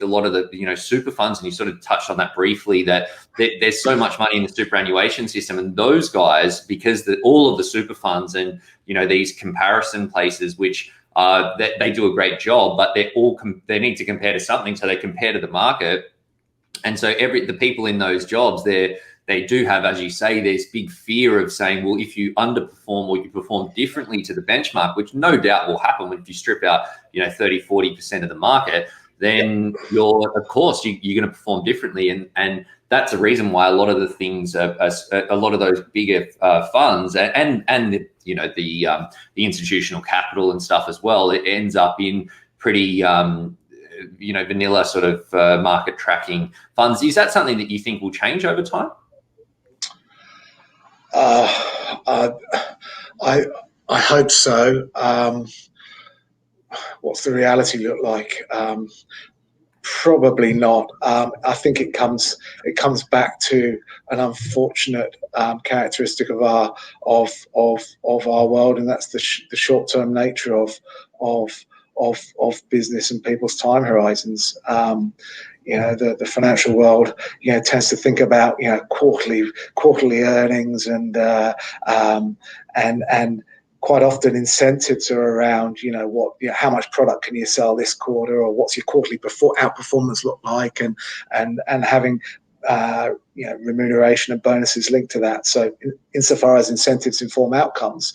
a lot of the, super funds, and you sort of touched on that briefly, that there's so much money in the superannuation system, and those guys, because all of the super funds and, these comparison places, which they do a great job, but they need to compare to something. So they compare to the market. And so the people in those jobs, they do have, as you say, this big fear of saying, well, if you underperform or you perform differently to the benchmark, which no doubt will happen if you strip out, 30, 40% of the market, then of course you're going to perform differently. And that's the reason why a lot of the things, a lot of those bigger funds and the institutional capital and stuff as well, it ends up in pretty, vanilla sort of market tracking funds. Is that something that you think will change over time? I hope so. What's the reality look like? Probably not. I think it comes back to an unfortunate characteristic of our world, and that's the short-term nature of business and people's time horizons. The financial world, tends to think about, quarterly earnings, and quite often incentives are around, how much product can you sell this quarter, or what's your quarterly outperformance look like, and having remuneration and bonuses linked to that. So insofar as incentives inform outcomes,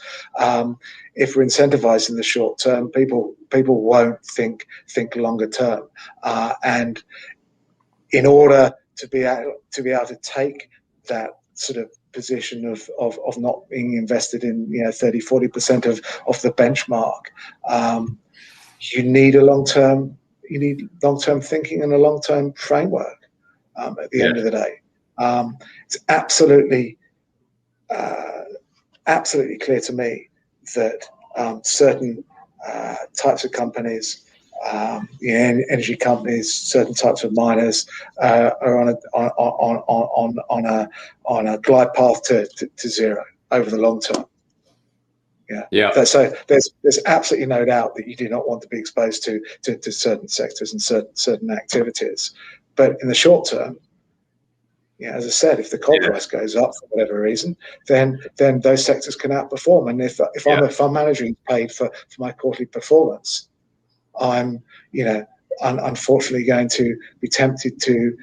if we're incentivizing the short term, people won't think longer term, and in order to be able to take that sort of position of not being invested in 30-40% of the benchmark, you need long-term thinking and a long-term framework at the end of the day. It's absolutely clear to me that certain types of companies, energy companies, certain types of miners are on a glide path to zero over the long term. So there's absolutely no doubt that you do not want to be exposed to certain sectors and certain activities. But in the short term, as I said, if the coal price goes up for whatever reason, then those sectors can outperform. And if I'm a fund manager and paid for my quarterly performance, I'm unfortunately going to be tempted to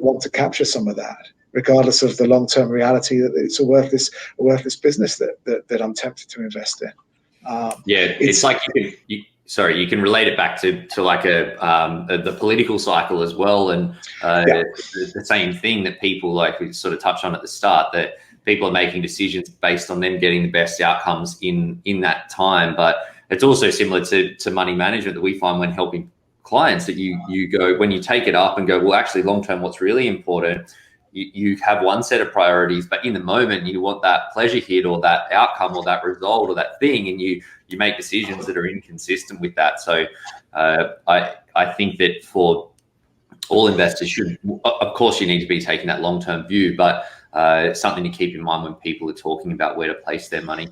want to capture some of that, regardless of the long-term reality that it's a worthless business that I'm tempted to invest in. It's like you can relate it back to like the political cycle as well, and the same thing that people, like we sort of touched on at the start, that people are making decisions based on them getting the best outcomes in that time. But it's also similar to money management that we find when helping clients, that you go, when you take it up and go, well, actually long term, what's really important, you have one set of priorities, but in the moment you want that pleasure hit or that outcome or that result or that thing, and you make decisions that are inconsistent with that. So I think that for all investors should, of course, you need to be taking that long-term view, but something to keep in mind when people are talking about where to place their money.